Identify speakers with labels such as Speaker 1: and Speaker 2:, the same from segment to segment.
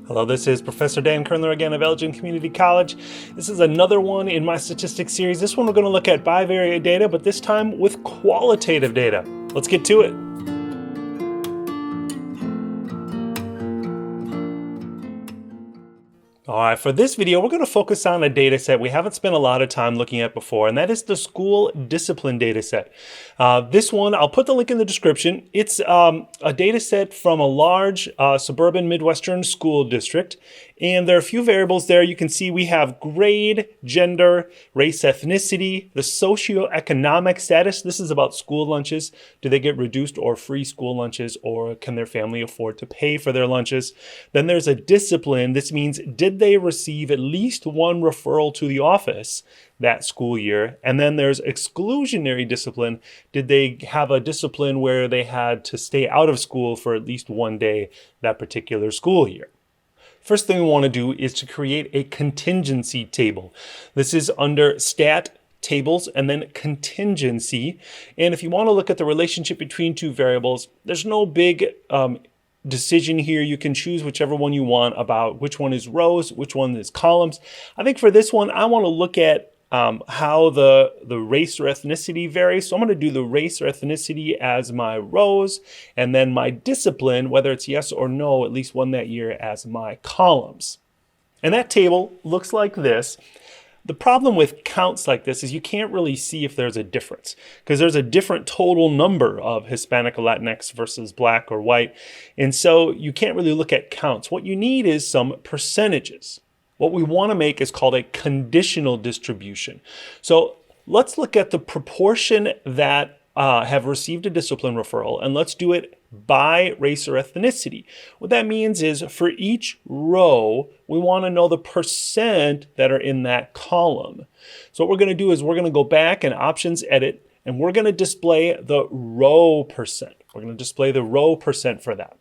Speaker 1: Hello, this is Professor Dan Kernler again of Elgin Community College. This is another one in my statistics series. This one we're going to look at bivariate data, but this time with qualitative data. Let's get to it. All right, for this video, we're going to focus on a data set we haven't spent a lot of time looking at before, and that is the school discipline data set. This one, I'll put the link in the description. It's a data set from a large suburban Midwestern school district, and there are a few variables there. You can see we have grade, gender, race, ethnicity, the socioeconomic status. This is about school lunches. Do they get reduced or free school lunches, or can their family afford to pay for their lunches? Then there's a discipline. This means, did they receive at least one referral to the office that school year? And then there's exclusionary discipline. Did they have a discipline where they had to stay out of school for at least one day that particular school year? First thing we want to do is to create a contingency table. This is under stat tables and then contingency. And if you want to look at the relationship between two variables, there's no big decision here. You can choose whichever one you want about which one is rows, which one is columns. I think for this one, I want to look at how the race or ethnicity varies. So I'm going to do the race or ethnicity as my rows, and then my discipline, whether it's yes or no, at least one that year, as my columns. And that table looks like this. The problem with counts like this is you can't really see if there's a difference, because there's a different total number of Hispanic or Latinx versus Black or white. And so you can't really look at counts. What you need is some percentages. What we want to make is called a conditional distribution. So let's look at the proportion that have received a discipline referral, and let's do it by race or ethnicity. What that means is for each row, we want to know the percent that are in that column. So what we're going to do is we're going to go back and options edit, and we're going to display the row percent. We're going to display the row percent for that.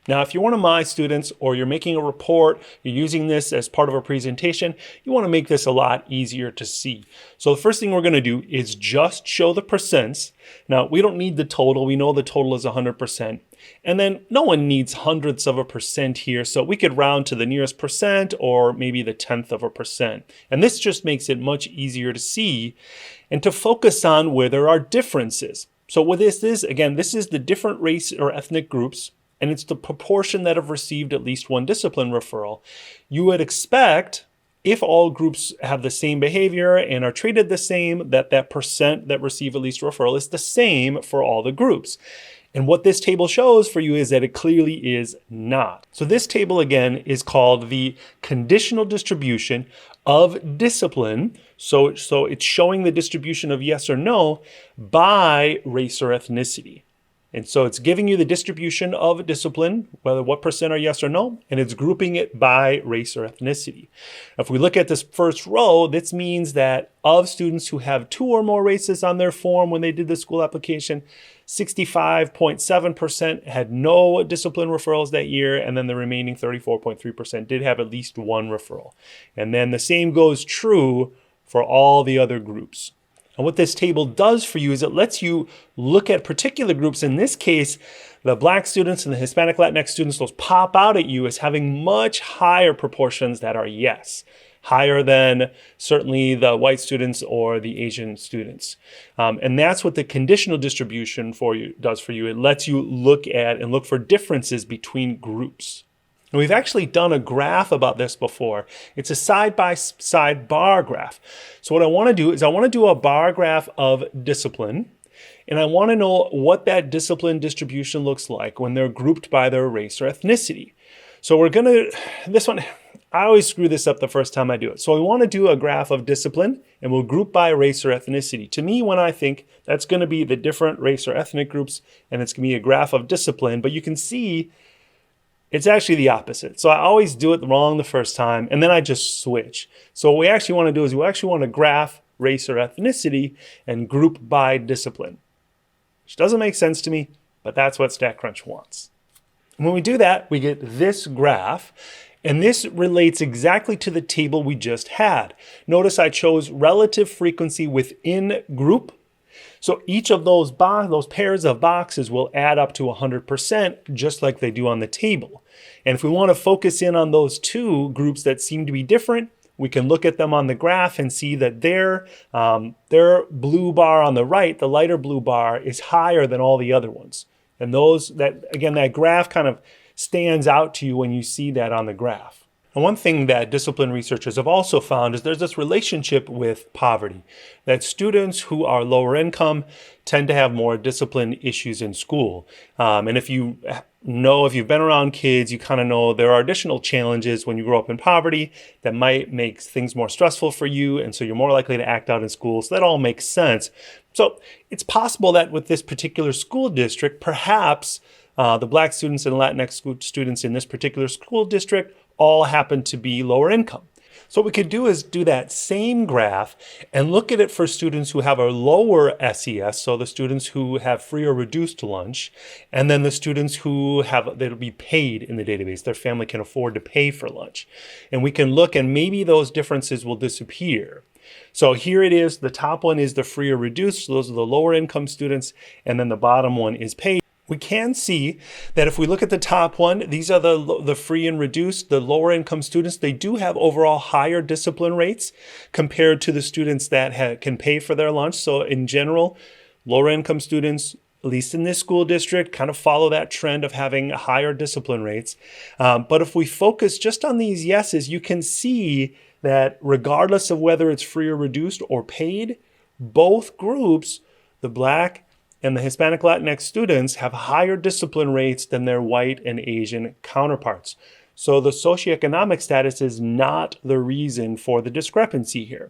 Speaker 1: Now, if you're one of my students or you're making a report, you're using this as part of a presentation, you want to make this a lot easier to see. So the first thing we're going to do is just show the percents. Now, we don't need the total. We know the total is 100%. And then no one needs hundredths of a percent here. So we could round to the nearest percent or maybe the 10th of a percent. And this just makes it much easier to see and to focus on where there are differences. So what this is, again, this is the different race or ethnic groups, and it's the proportion that have received at least one discipline referral. You would expect, if all groups have the same behavior and are treated the same, that percent that receive at least referral is the same for all the groups. And what this table shows for you is that it clearly is not. So this table, again, is called the conditional distribution of discipline. So it's showing the distribution of yes or no by race or ethnicity. And so it's giving you the distribution of discipline, whether what percent are yes or no, and it's grouping it by race or ethnicity. If we look at this first row, this means that of students who have two or more races on their form when they did the school application, 65.7% had no discipline referrals that year, and then the remaining 34.3% did have at least one referral. And then the same goes true for all the other groups. And what this table does for you is it lets you look at particular groups. In this case, the Black students and the Hispanic Latinx students, those pop out at you as having much higher proportions that are yes, higher than certainly the white students or the Asian students. And that's what the conditional distribution does for you. It lets you look at and look for differences between groups. And we've actually done a graph about this before. It's a side-by-side bar graph. So what I want to do is I want to do a bar graph of discipline, and I want to know what that discipline distribution looks like when they're grouped by their race or ethnicity. So we're going to, this one, I always screw this up the first time I do it. So we want to do a graph of discipline, and we'll group by race or ethnicity. To me, when I think, that's going to be the different race or ethnic groups, and it's going to be a graph of discipline, but you can see it's actually the opposite. So I always do it wrong the first time, and then I just switch. So what we actually want to do is we actually want to graph race or ethnicity and group by discipline, which doesn't make sense to me, but that's what StatCrunch wants. And when we do that, we get this graph, and this relates exactly to the table we just had. Notice I chose relative frequency within group, So each of those pairs of boxes will add up to 100%, just like they do on the table. And if we want to focus in on those two groups that seem to be different, we can look at them on the graph and see that their blue bar on the right, the lighter blue bar, is higher than all the other ones. And that graph kind of stands out to you when you see that on the graph. And one thing that discipline researchers have also found is there's this relationship with poverty, that students who are lower income tend to have more discipline issues in school. And if you've been around kids, you kind of know there are additional challenges when you grow up in poverty that might make things more stressful for you. And so you're more likely to act out in school. So that all makes sense. So it's possible that with this particular school district, perhaps the Black students and Latinx students in this particular school district all happen to be lower income. So what we could do is do that same graph and look at it for students who have a lower SES, so the students who have free or reduced lunch, and then the students that'll be paid in the database. Their family can afford to pay for lunch. And we can look and maybe those differences will disappear. So here it is. The top one is the free or reduced. So those are the lower income students. And then the bottom one is paid. We can see that if we look at the top one, these are the free and reduced, the lower income students. They do have overall higher discipline rates compared to the students that can pay for their lunch. So in general, lower income students, at least in this school district, kind of follow that trend of having higher discipline rates. But if we focus just on these yeses, you can see that regardless of whether it's free or reduced or paid, both groups, the Black and the Hispanic Latinx students, have higher discipline rates than their white and Asian counterparts. So the socioeconomic status is not the reason for the discrepancy here.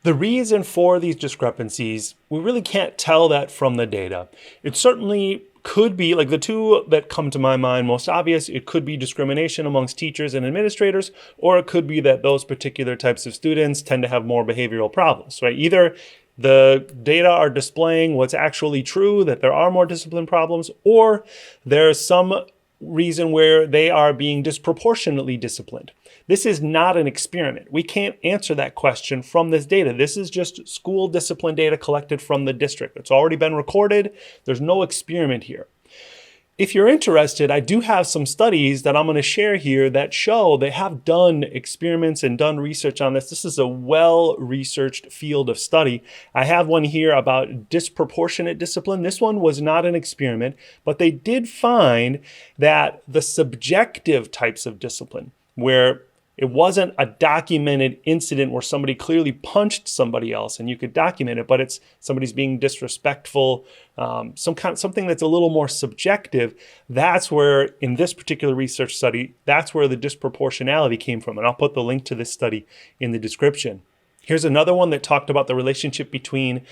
Speaker 1: The reason for these discrepancies, we really can't tell that from the data. It certainly could be, like the two that come to my mind most obvious, it could be discrimination amongst teachers and administrators, or it could be that those particular types of students tend to have more behavioral problems, right? Either the data are displaying what's actually true, that there are more discipline problems, or there's some reason where they are being disproportionately disciplined. This is not an experiment. We can't answer that question from this data. This is just school discipline data collected from the district. It's already been recorded. There's no experiment here. If you're interested, I do have some studies that I'm going to share here that show they have done experiments and done research on this. This is a well-researched field of study. I have one here about disproportionate discipline. This one was not an experiment, but they did find that the subjective types of discipline, where it wasn't a documented incident where somebody clearly punched somebody else and you could document it, but it's somebody's being disrespectful, something that's a little more subjective. That's where, in this particular research study, that's where the disproportionality came from. And I'll put the link to this study in the description. Here's another one that talked about the relationship between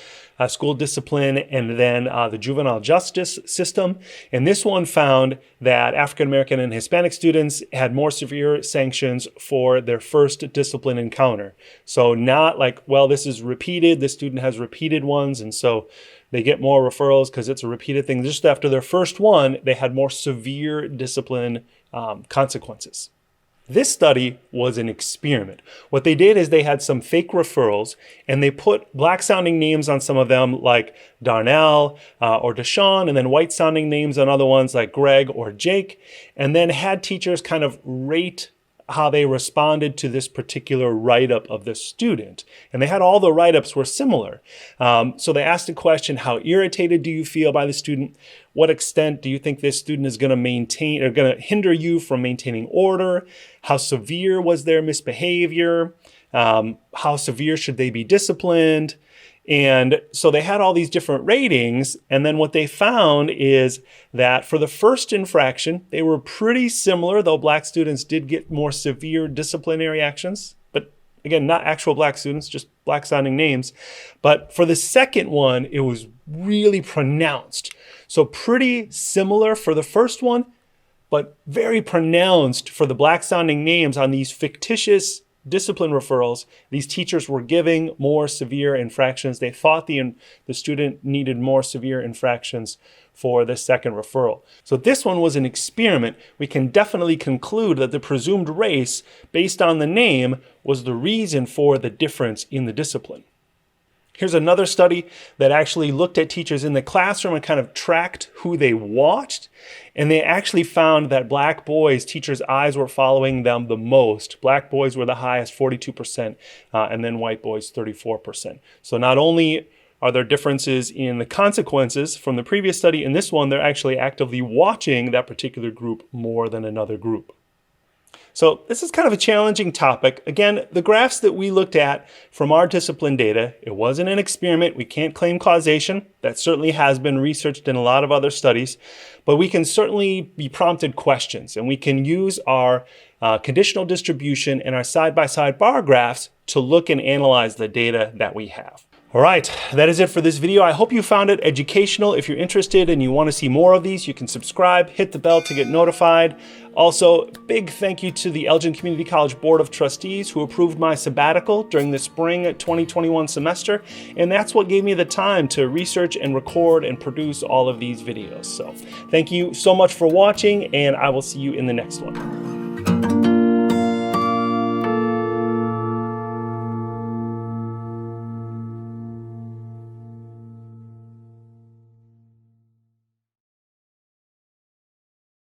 Speaker 1: school discipline and then the juvenile justice system. And this one found that African American and Hispanic students had more severe sanctions for their first discipline encounter. So not like, well, this is repeated, this student has repeated ones, and so they get more referrals because it's a repeated thing. Just after their first one, they had more severe discipline consequences. This study was an experiment. What they did is they had some fake referrals and they put Black sounding names on some of them like Darnell or Deshaun, and then white sounding names on other ones like Greg or Jake, and then had teachers kind of rate how they responded to this particular write-up of the student. And they had all the write-ups were similar. So they asked the question, how irritated do you feel by the student? What extent do you think this student is going to maintain or going to hinder you from maintaining order? How severe was their misbehavior? How severe should they be disciplined? And so they had all these different ratings. And then what they found is that for the first infraction, they were pretty similar, though Black students did get more severe disciplinary actions. But again, not actual Black students, just Black sounding names. But for the second one, it was really pronounced. So pretty similar for the first one, but very pronounced for the Black sounding names on these fictitious discipline referrals. These teachers were giving more severe infractions. They thought the student needed more severe infractions for the second referral. So this one was an experiment. We can definitely conclude that the presumed race based on the name was the reason for the difference in the discipline. Here's another study that actually looked at teachers in the classroom and kind of tracked who they watched. And they actually found that black boys, teachers' eyes were following them the most. Black boys were the highest, 42%, and then white boys, 34%. So not only are there differences in the consequences from the previous study, in this one, they're actually actively watching that particular group more than another group. So this is kind of a challenging topic. Again, the graphs that we looked at from our discipline data, it wasn't an experiment. We can't claim causation. That certainly has been researched in a lot of other studies, but we can certainly be prompted questions, and we can use our conditional distribution and our side-by-side bar graphs to look and analyze the data that we have. All right, that is it for this video. I hope you found it educational. If you're interested and you want to see more of these, you can subscribe, hit the bell to get notified. Also, big thank you to the Elgin Community College Board of Trustees who approved my sabbatical during the spring 2021 semester. And that's what gave me the time to research and record and produce all of these videos. So thank you so much for watching, and I will see you in the next one.